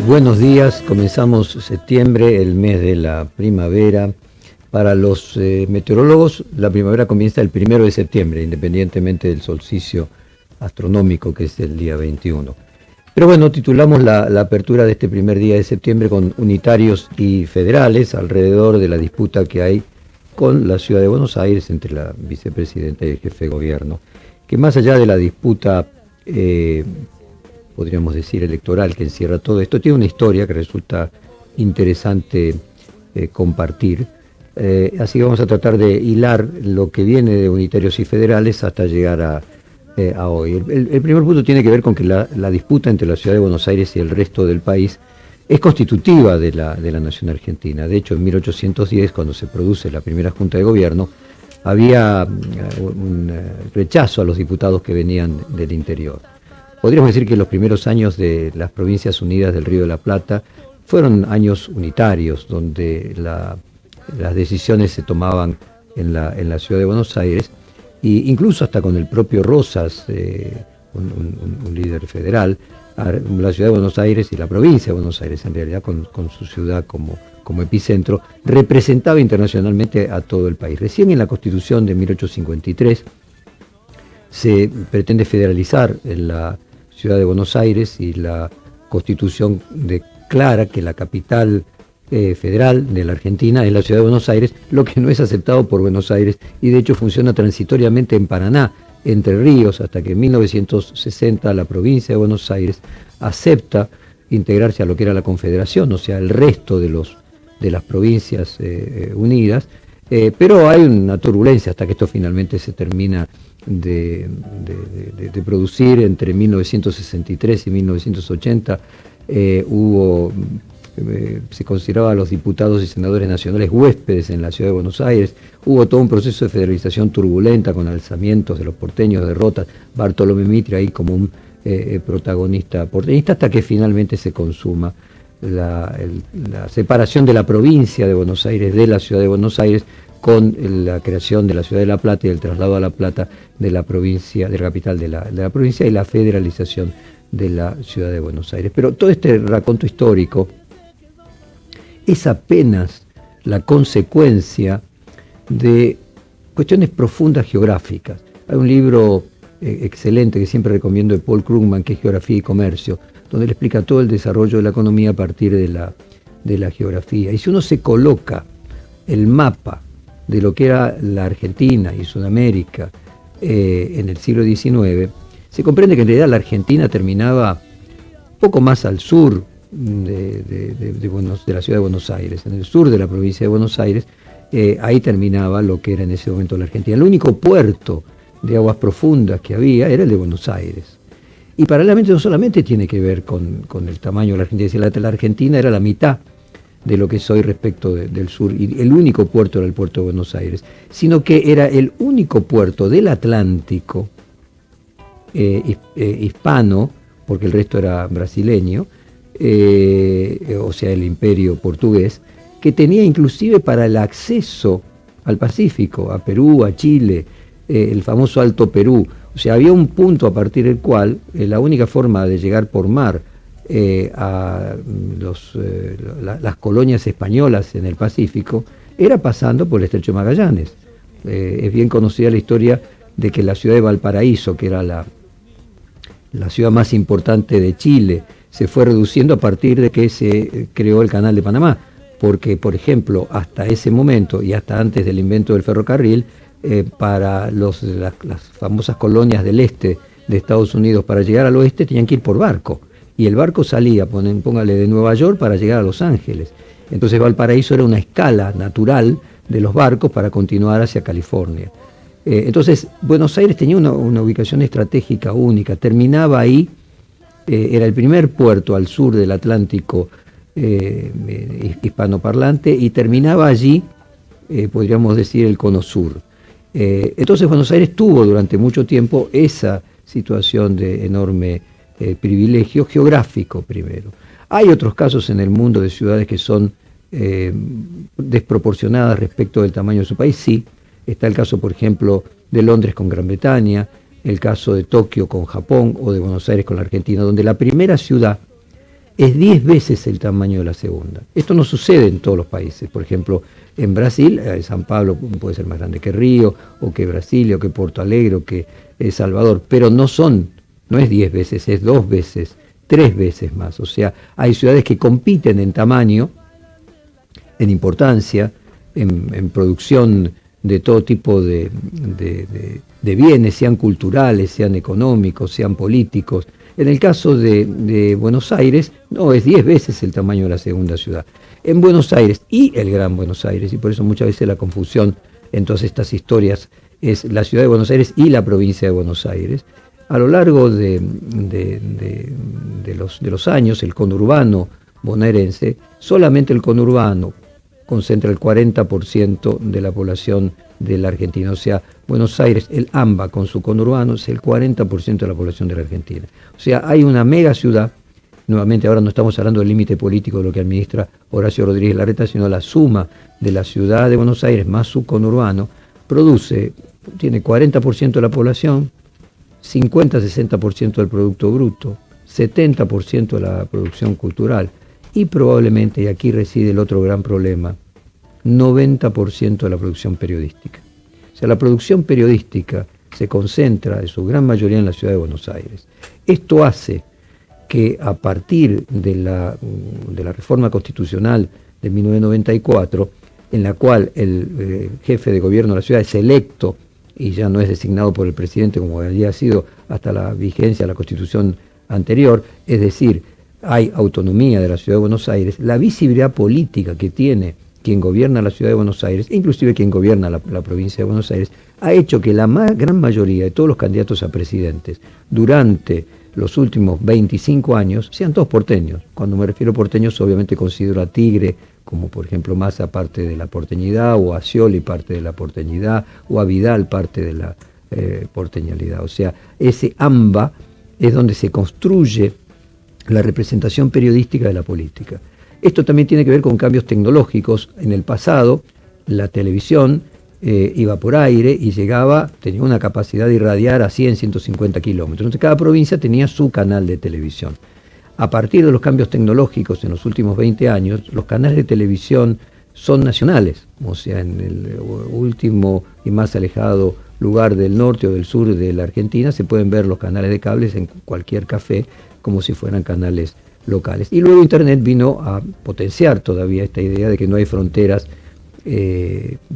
Buenos días, comenzamos septiembre, el mes de la primavera. Para los meteorólogos, la primavera comienza el 1 de septiembre, independientemente del solsticio astronómico, que es el día 21. Pero bueno, titulamos la apertura de este primer día de septiembre con unitarios y federales, alrededor de la disputa que hay con la ciudad de Buenos Aires entre la vicepresidenta y el jefe de gobierno, que más allá de la disputa podríamos decir electoral que encierra todo esto, tiene una historia que resulta interesante compartir. Así que vamos a tratar de hilar lo que viene de unitarios y federales hasta llegar a hoy. El primer punto tiene que ver con que la disputa entre la ciudad de Buenos Aires y el resto del país es constitutiva de la nación argentina. De hecho, en 1810, cuando se produce la primera Junta de Gobierno, había un rechazo a los diputados que venían del interior. Podríamos decir que los primeros años de las Provincias Unidas del Río de la Plata fueron años unitarios, donde las decisiones se tomaban en la ciudad de Buenos Aires, e incluso hasta con el propio Rosas, un líder federal, la ciudad de Buenos Aires y la provincia de Buenos Aires, en realidad con su ciudad como epicentro, representaba internacionalmente a todo el país. Recién en la Constitución de 1853 se pretende federalizar en la ciudad de Buenos Aires y la Constitución declara que la capital federal de la Argentina es la ciudad de Buenos Aires, lo que no es aceptado por Buenos Aires y de hecho funciona transitoriamente en Paraná, Entre Ríos, hasta que en 1960 la provincia de Buenos Aires acepta integrarse a lo que era la Confederación, o sea, el resto de las provincias unidas, pero hay una turbulencia hasta que esto finalmente se termina de producir. Entre 1963 y 1980 se consideraba a los diputados y senadores nacionales huéspedes en la ciudad de Buenos Aires. Hubo todo un proceso de federalización turbulenta con alzamientos de los porteños, derrotas, Bartolomé Mitre ahí como un protagonista porteñista, hasta que finalmente se consuma la separación de la provincia de Buenos Aires de la ciudad de Buenos Aires, con la creación de la ciudad de La Plata y el traslado a La Plata de la provincia, de la capital de la provincia, y la federalización de la ciudad de Buenos Aires. Pero todo este raconto histórico es apenas la consecuencia de cuestiones profundas geográficas. Hay un libro excelente que siempre recomiendo de Paul Krugman, que es Geografía y Comercio, donde le explica todo el desarrollo de la economía a partir de la geografía. Y si uno se coloca el mapa de lo que era la Argentina y Sudamérica en el siglo XIX, se comprende que en realidad la Argentina terminaba poco más al sur de la ciudad de Buenos Aires, en el sur de la provincia de Buenos Aires. Ahí terminaba lo que era en ese momento la Argentina. El único puerto de aguas profundas que había era el de Buenos Aires. Y paralelamente no solamente tiene que ver con el tamaño de la Argentina, es decir, la Argentina era la mitad de lo que es hoy respecto del sur, y el único puerto era el puerto de Buenos Aires, sino que era el único puerto del Atlántico hispano, porque el resto era brasileño, o sea, el imperio portugués, que tenía inclusive para el acceso al Pacífico, a Perú, a Chile, el famoso Alto Perú. O sea, había un punto a partir del cual la única forma de llegar por mar a las colonias españolas en el Pacífico era pasando por el Estrecho de Magallanes. Es bien conocida la historia de que la ciudad de Valparaíso, que era la ciudad más importante de Chile, se fue reduciendo a partir de que se creó el Canal de Panamá, porque, por ejemplo, hasta ese momento y hasta antes del invento del ferrocarril, para las famosas colonias del este de Estados Unidos, para llegar al oeste tenían que ir por barco, y el barco salía, póngale, de Nueva York para llegar a Los Ángeles. Entonces Valparaíso era una escala natural de los barcos para continuar hacia California. Entonces Buenos Aires tenía una ubicación estratégica única, terminaba ahí, era el primer puerto al sur del Atlántico hispanoparlante, y terminaba allí, podríamos decir, el cono sur. Entonces Buenos Aires tuvo durante mucho tiempo esa situación de enorme privilegio geográfico primero. Hay otros casos en el mundo de ciudades que son desproporcionadas respecto del tamaño de su país, sí. Está el caso, por ejemplo, de Londres con Gran Bretaña, el caso de Tokio con Japón o de Buenos Aires con la Argentina, donde la primera ciudad es 10 veces el tamaño de la segunda. Esto no sucede en todos los países. Por ejemplo, en Brasil, San Pablo puede ser más grande que Río, o que Brasilia, o que Porto Alegre, o que Salvador, pero no es 10 veces, es 2 veces, 3 veces más. O sea, hay ciudades que compiten en tamaño, en importancia, en producción de todo tipo de bienes, sean culturales, sean económicos, sean políticos. En el caso de Buenos Aires, no, es 10 veces el tamaño de la segunda ciudad. En Buenos Aires y el Gran Buenos Aires, y por eso muchas veces la confusión en todas estas historias es la ciudad de Buenos Aires y la provincia de Buenos Aires. A lo largo de los años, el conurbano bonaerense, solamente el conurbano concentra el 40% de la población de la Argentina. O sea, Buenos Aires, el AMBA con su conurbano, es el 40% de la población de la Argentina. O sea, hay una mega ciudad. Nuevamente, ahora no estamos hablando del límite político de lo que administra Horacio Rodríguez Larreta, sino la suma de la ciudad de Buenos Aires más su conurbano, tiene 40% de la población, 50-60% del Producto Bruto, 70% de la producción cultural y probablemente, y aquí reside el otro gran problema, 90% de la producción periodística. O sea, la producción periodística se concentra en su gran mayoría en la ciudad de Buenos Aires. Esto hace que a partir de la reforma constitucional de 1994, en la cual el jefe de gobierno de la ciudad es electo y ya no es designado por el presidente como había sido hasta la vigencia de la Constitución anterior, es decir, hay autonomía de la Ciudad de Buenos Aires, la visibilidad política que tiene quien gobierna la Ciudad de Buenos Aires, inclusive quien gobierna la provincia de Buenos Aires, ha hecho que la gran mayoría de todos los candidatos a presidentes durante los últimos 25 años sean todos porteños. Cuando me refiero a porteños, obviamente considero a Tigre como por ejemplo Massa parte de la porteñidad, o a Scioli parte de la porteñidad, o a Vidal parte de la porteñalidad. O sea, ese AMBA es donde se construye la representación periodística de la política. Esto también tiene que ver con cambios tecnológicos. En el pasado, la televisión iba por aire y tenía una capacidad de irradiar a 100, 150 kilómetros. Entonces cada provincia tenía su canal de televisión. A partir de los cambios tecnológicos en los últimos 20 años, los canales de televisión son nacionales. O sea, en el último y más alejado lugar del norte o del sur de la Argentina se pueden ver los canales de cables en cualquier café como si fueran canales locales. Y luego Internet vino a potenciar todavía esta idea de que no hay fronteras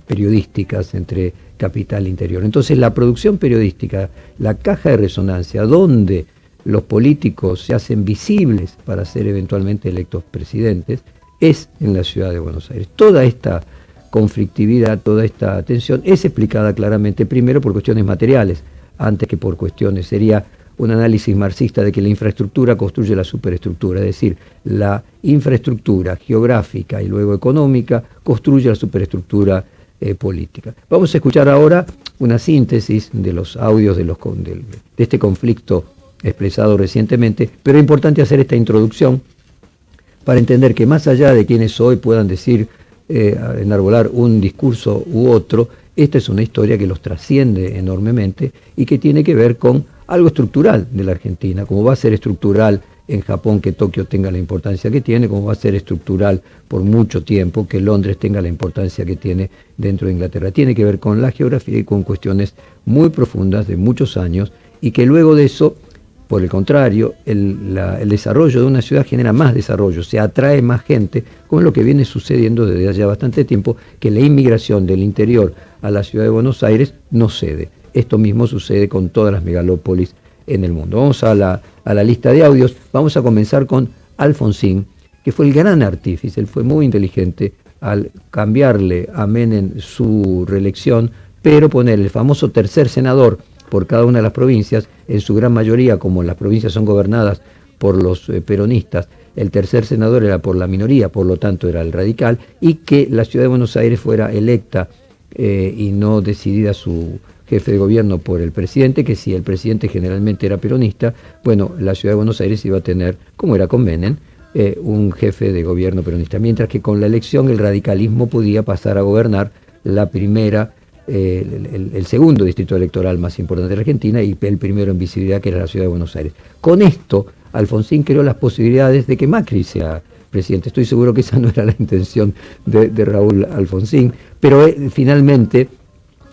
periodísticas entre capital e interior. Entonces la producción periodística, la caja de resonancia, donde los políticos se hacen visibles para ser eventualmente electos presidentes, es en la ciudad de Buenos Aires. Toda esta conflictividad, toda esta tensión es explicada claramente primero por cuestiones materiales, antes que por cuestiones, sería un análisis marxista de que la infraestructura construye la superestructura, es decir, la infraestructura geográfica y luego económica construye la superestructura política. Vamos a escuchar ahora una síntesis de los audios de este conflicto expresado recientemente, pero es importante hacer esta introducción para entender que más allá de quienes hoy puedan decir, enarbolar un discurso u otro, esta es una historia que los trasciende enormemente y que tiene que ver con algo estructural de la Argentina, como va a ser estructural en Japón que Tokio tenga la importancia que tiene, como va a ser estructural por mucho tiempo que Londres tenga la importancia que tiene dentro de Inglaterra. Tiene que ver con la geografía y con cuestiones muy profundas de muchos años y que luego de eso, por el contrario, el desarrollo de una ciudad genera más desarrollo, se atrae más gente, como es lo que viene sucediendo desde ya bastante tiempo, que la inmigración del interior a la ciudad de Buenos Aires no cede. Esto mismo sucede con todas las megalópolis en el mundo. Vamos a la lista de audios. Vamos a comenzar con Alfonsín, que fue el gran artífice. Él fue muy inteligente al cambiarle a Menem su reelección, pero poner el famoso tercer senador por cada una de las provincias, en su gran mayoría, como las provincias son gobernadas por los peronistas, el tercer senador era por la minoría, por lo tanto era el radical, y que la ciudad de Buenos Aires fuera electa y no decidida su jefe de gobierno por el presidente, que si el presidente generalmente era peronista, bueno, la ciudad de Buenos Aires iba a tener, como era con Menem, un jefe de gobierno peronista, mientras que con la elección el radicalismo podía pasar a gobernar la primera, el segundo distrito electoral más importante de la Argentina y el primero en visibilidad, que era la ciudad de Buenos Aires. Con esto, Alfonsín creó las posibilidades de que Macri sea presidente. Estoy seguro que esa no era la intención de Raúl Alfonsín, pero finalmente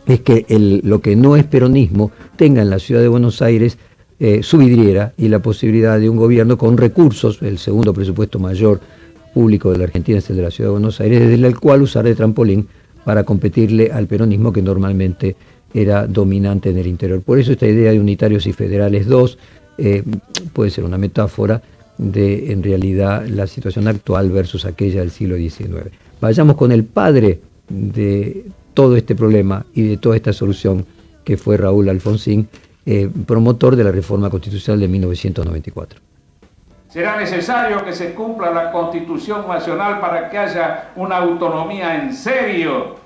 es que lo que no es peronismo tenga en la ciudad de Buenos Aires su vidriera y la posibilidad de un gobierno con recursos, el segundo presupuesto mayor público de la Argentina es el de la ciudad de Buenos Aires, desde el cual usar de trampolín para competirle al peronismo que normalmente era dominante en el interior. Por eso esta idea de unitarios y federales 2 puede ser una metáfora de, en realidad, la situación actual versus aquella del siglo XIX. Vayamos con el padre de todo este problema y de toda esta solución, que fue Raúl Alfonsín, promotor de la reforma constitucional de 1994. Será necesario que se cumpla la Constitución Nacional para que haya una autonomía en serio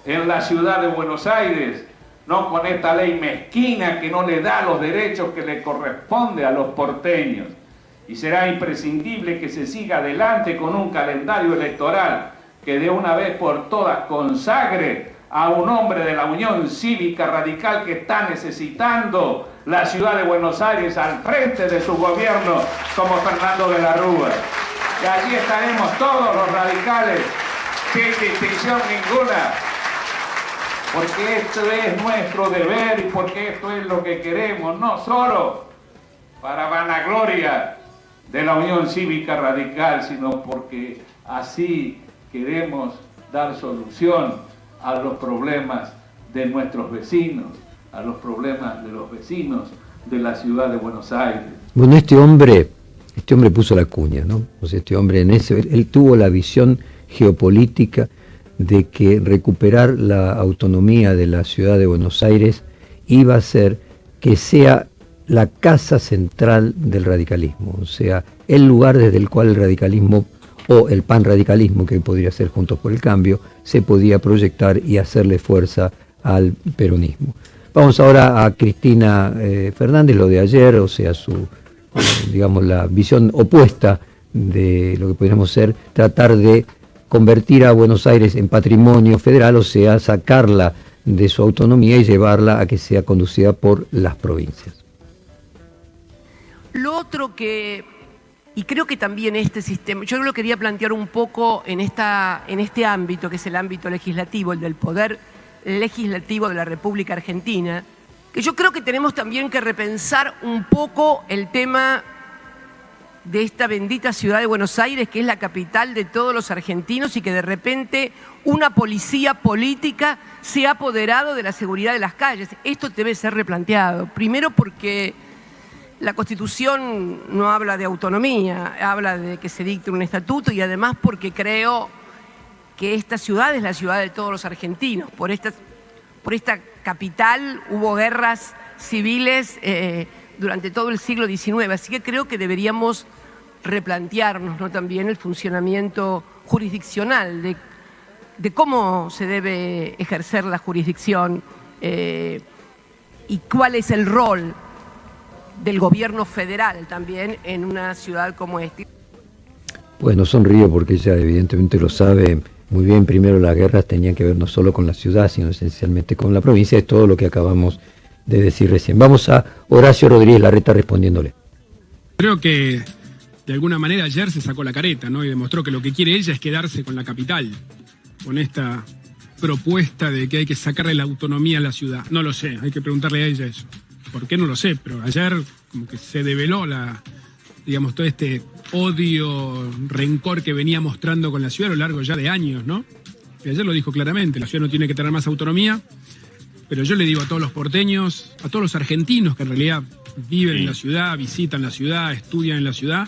en la ciudad de Buenos Aires, no con esta ley mezquina que no le da los derechos que le corresponde a los porteños. Y será imprescindible que se siga adelante con un calendario electoral que de una vez por todas consagre a un hombre de la Unión Cívica Radical que está necesitando la ciudad de Buenos Aires al frente de su gobierno, como Fernando de la Rúa. Y allí estaremos todos los radicales, sin distinción ninguna, porque esto es nuestro deber y porque esto es lo que queremos, no solo para vanagloria de la Unión Cívica Radical, sino porque así queremos dar solución a los problemas de nuestros vecinos, a los problemas de los vecinos de la ciudad de Buenos Aires. Bueno, este hombre puso la cuña, ¿no? O sea, este hombre él tuvo la visión geopolítica de que recuperar la autonomía de la ciudad de Buenos Aires iba a ser que sea la casa central del radicalismo, o sea, el lugar desde el cual el radicalismo o el panradicalismo, que podría ser Juntos por el Cambio, se podía proyectar y hacerle fuerza al peronismo. Vamos ahora a Cristina Fernández, lo de ayer, o sea, digamos, la visión opuesta de lo que podríamos ser, tratar de convertir a Buenos Aires en patrimonio federal, o sea, sacarla de su autonomía y llevarla a que sea conducida por las provincias. Lo otro y creo que también este sistema, yo lo quería plantear un poco en este ámbito, que es el ámbito legislativo, el del poder legislativo de la República Argentina, que yo creo que tenemos también que repensar un poco el tema de esta bendita ciudad de Buenos Aires, que es la capital de todos los argentinos y que de repente una policía política se ha apoderado de la seguridad de las calles. Esto debe ser replanteado. Primero porque la Constitución no habla de autonomía, habla de que se dicte un estatuto, y además porque creo que esta ciudad es la ciudad de todos los argentinos. Por esta capital hubo guerras civiles durante todo el siglo XIX, así que creo que deberíamos replantearnos, ¿no?, también el funcionamiento jurisdiccional, de cómo se debe ejercer la jurisdicción y cuál es el rol del gobierno federal también en una ciudad como esta. Bueno, sonrío porque ella evidentemente lo sabe muy bien. Primero, las guerras tenían que ver no solo con la ciudad, sino esencialmente con la provincia. Es todo lo que acabamos de decir recién. Vamos a Horacio Rodríguez Larreta respondiéndole. Creo que de alguna manera ayer se sacó la careta, ¿no? Y demostró que lo que quiere ella es quedarse con la capital, con esta propuesta de que hay que sacarle la autonomía a la ciudad. No lo sé, hay que preguntarle a ella eso. ¿Por qué? No lo sé, pero ayer como que se develó digamos, todo este odio, rencor que venía mostrando con la ciudad a lo largo ya de años, ¿no? Y ayer lo dijo claramente, la ciudad no tiene que tener más autonomía, pero yo le digo a todos los porteños, a todos los argentinos que en realidad viven en la ciudad, visitan la ciudad, estudian en la ciudad,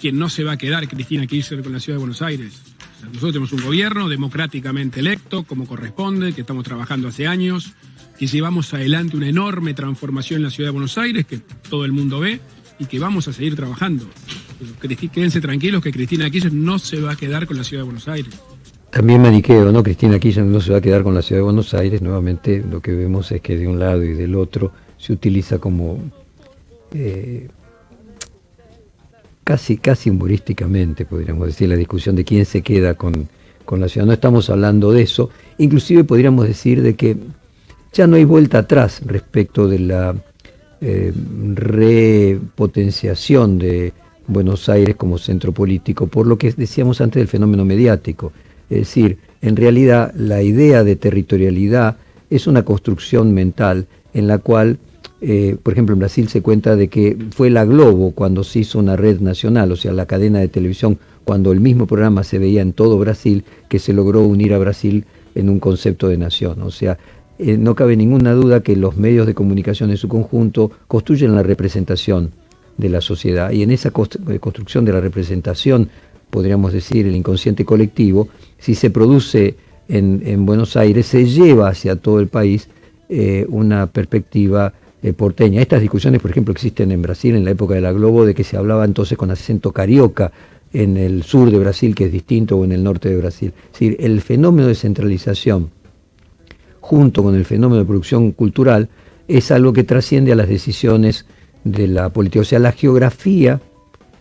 que no se va a quedar Cristina Kirchner con la ciudad de Buenos Aires. O sea, nosotros tenemos un gobierno democráticamente electo, como corresponde, que estamos trabajando hace años, que llevamos adelante una enorme transformación en la ciudad de Buenos Aires, que todo el mundo ve, y que vamos a seguir trabajando. Quédense tranquilos que Cristina Kirchner no se va a quedar con la ciudad de Buenos Aires. También maniqueo, ¿no? Cristina Kirchner no se va a quedar con la ciudad de Buenos Aires. Nuevamente lo que vemos es que de un lado y del otro se utiliza como casi humorísticamente, podríamos decir, la discusión de quién se queda con la ciudad. No estamos hablando de eso. Inclusive podríamos decir de que ya no hay vuelta atrás respecto de la repotenciación de Buenos Aires como centro político, por lo que decíamos antes del fenómeno mediático. Es decir, en realidad la idea de territorialidad es una construcción mental en la cual, por ejemplo, en Brasil se cuenta de que fue la Globo cuando se hizo una red nacional, o sea, la cadena de televisión, cuando el mismo programa se veía en todo Brasil, que se logró unir a Brasil en un concepto de nación. O sea, no cabe ninguna duda que los medios de comunicación en su conjunto construyen la representación de la sociedad, y en esa construcción de la representación, podríamos decir, el inconsciente colectivo, si se produce en Buenos Aires, se lleva hacia todo el país una perspectiva porteña. Estas discusiones, por ejemplo, existen en Brasil en la época de la Globo, de que se hablaba entonces con acento carioca en el sur de Brasil, que es distinto, o en el norte de Brasil. Es decir, el fenómeno de centralización junto con el fenómeno de producción cultural es algo que trasciende a las decisiones de la política. O sea, la geografía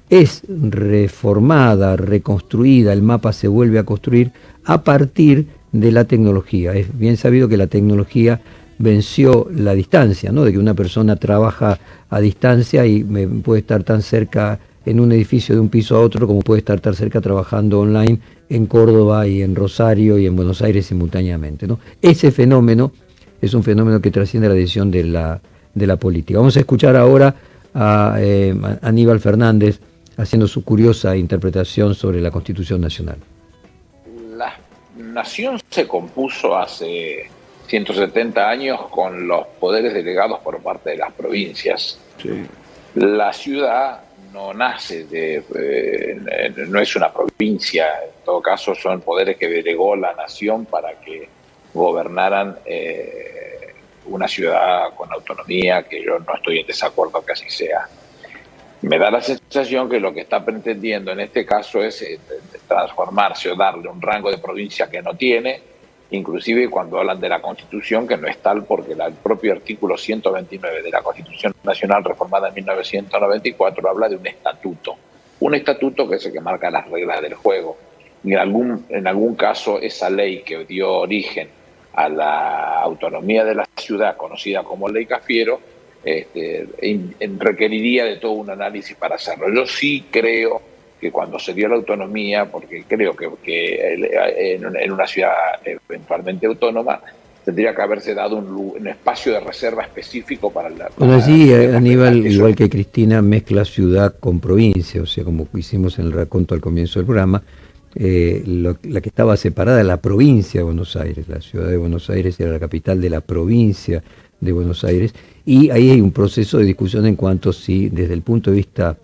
es reformada, reconstruida, el mapa se vuelve a construir a partir de la tecnología. Es bien sabido que la tecnología venció la distancia, ¿no? De que una persona trabaja a distancia y puede estar tan cerca en un edificio de un piso a otro como puede estar tan cerca trabajando online en Córdoba y en Rosario y en Buenos Aires simultáneamente, ¿no? Ese fenómeno es un fenómeno que trasciende la decisión de la política. Vamos a escuchar ahora a Aníbal Fernández haciendo su curiosa interpretación sobre la Constitución Nacional. La nación se compuso hace 170 años con los poderes delegados por parte de las provincias. Sí. La ciudad no nace no es una provincia, en todo caso son poderes que delegó la nación para que gobernaran una ciudad con autonomía, que yo no estoy en desacuerdo que así sea. Me da la sensación que lo que está pretendiendo en este caso es transformarse o darle un rango de provincia que no tiene, inclusive cuando hablan de la Constitución, que no es tal, porque el propio artículo 129 de la Constitución Nacional reformada en 1994 habla de un estatuto que es el que marca las reglas del juego. Y en algún caso esa ley que dio origen a la autonomía de la ciudad, conocida como Ley Cafiero, requeriría de todo un análisis para hacerlo. Yo sí creo que cuando se dio la autonomía, porque creo que en una ciudad eventualmente autónoma, tendría que haberse dado un espacio de reserva específico para la... Bueno, allí Aníbal, igual que Cristina, mezcla ciudad con provincia, o sea, como hicimos en el raconto al comienzo del programa, la que estaba separada de la provincia de Buenos Aires, la ciudad de Buenos Aires era la capital de la provincia de Buenos Aires, y ahí hay un proceso de discusión en cuanto si desde el punto de vista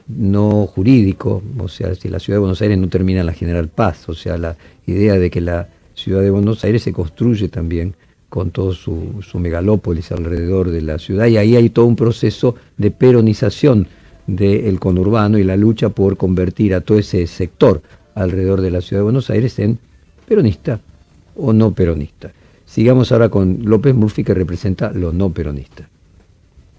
no jurídico, o sea, si la ciudad de Buenos Aires no termina en la General Paz, o sea, la idea de que la ciudad de Buenos Aires se construye también con todo su megalópolis alrededor de la ciudad, y ahí hay todo un proceso de peronización del conurbano y la lucha por convertir a todo ese sector alrededor de la ciudad de Buenos Aires en peronista o no peronista. Sigamos ahora con López Murphy, que representa lo no peronista.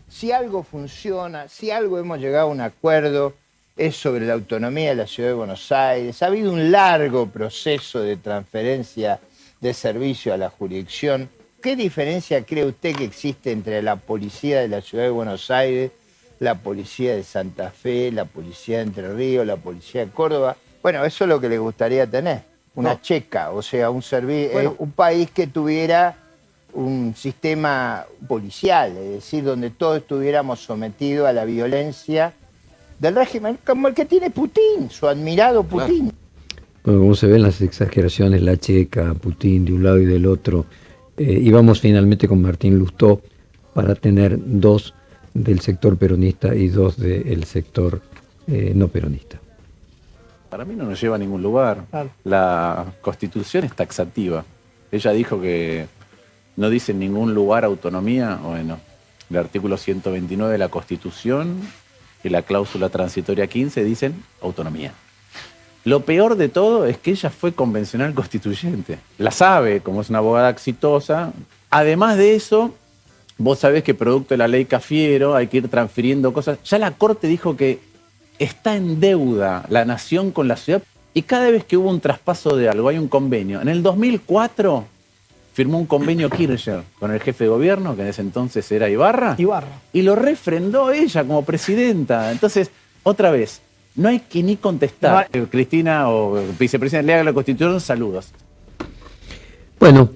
Si algo funciona, si algo hemos llegado a un acuerdo, es sobre la autonomía de la ciudad de Buenos Aires. Ha habido un largo proceso de transferencia de servicio a la jurisdicción. ¿Qué diferencia cree usted que existe entre la policía de la ciudad de Buenos Aires, la policía de Santa Fe, la policía de Entre Ríos, la policía de Córdoba? Bueno, eso es lo que le gustaría tener, una checa, o sea, un país que tuviera un sistema policial, es decir, donde todos estuviéramos sometidos a la violencia del régimen, como el que tiene Putin, su admirado Putin. Bueno, como se ven las exageraciones, la checa, Putin de un lado y del otro, y vamos finalmente con Martín Lustó para tener dos del sector peronista y dos del sector no peronista. Para mí no nos lleva a ningún lugar. La Constitución es taxativa. Ella dijo que no dice en ningún lugar autonomía. Bueno, el artículo 129 de la Constitución y la cláusula transitoria 15 dicen autonomía. Lo peor de todo es que ella fue convencional constituyente. La sabe, como es una abogada exitosa. Además de eso, vos sabés que producto de la ley Cafiero hay que ir transfiriendo cosas. Ya la Corte dijo que está en deuda la nación con la ciudad, y cada vez que hubo un traspaso de algo, hay un convenio. En el 2004 firmó un convenio Kirchner con el jefe de gobierno, que en ese entonces era Ibarra, y lo refrendó ella como presidenta. Entonces, otra vez, no hay que ni contestar. No. Cristina o vicepresidenta, le haga la Constitución, saludos. Bueno,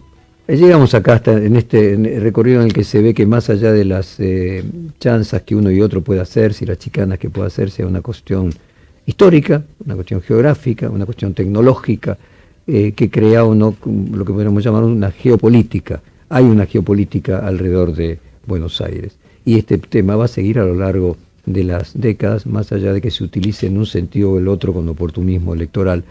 llegamos acá hasta en este recorrido en el que se ve que más allá de las chanzas que uno y otro puede hacer, si las chicanas que puede hacer, sea una cuestión histórica, una cuestión geográfica, una cuestión tecnológica, que crea uno lo que podríamos llamar una geopolítica. Hay una geopolítica alrededor de Buenos Aires. Y este tema va a seguir a lo largo de las décadas, más allá de que se utilice en un sentido o el otro con oportunismo electoral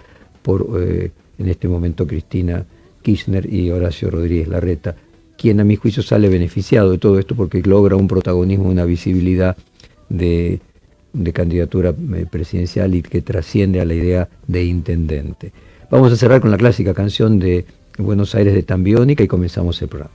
por, en este momento, Cristina Kirchner y Horacio Rodríguez Larreta, quien a mi juicio sale beneficiado de todo esto porque logra un protagonismo, una visibilidad de candidatura presidencial y que trasciende a la idea de intendente. Vamos a cerrar con la clásica canción de Buenos Aires de Tambiónica y comenzamos el programa.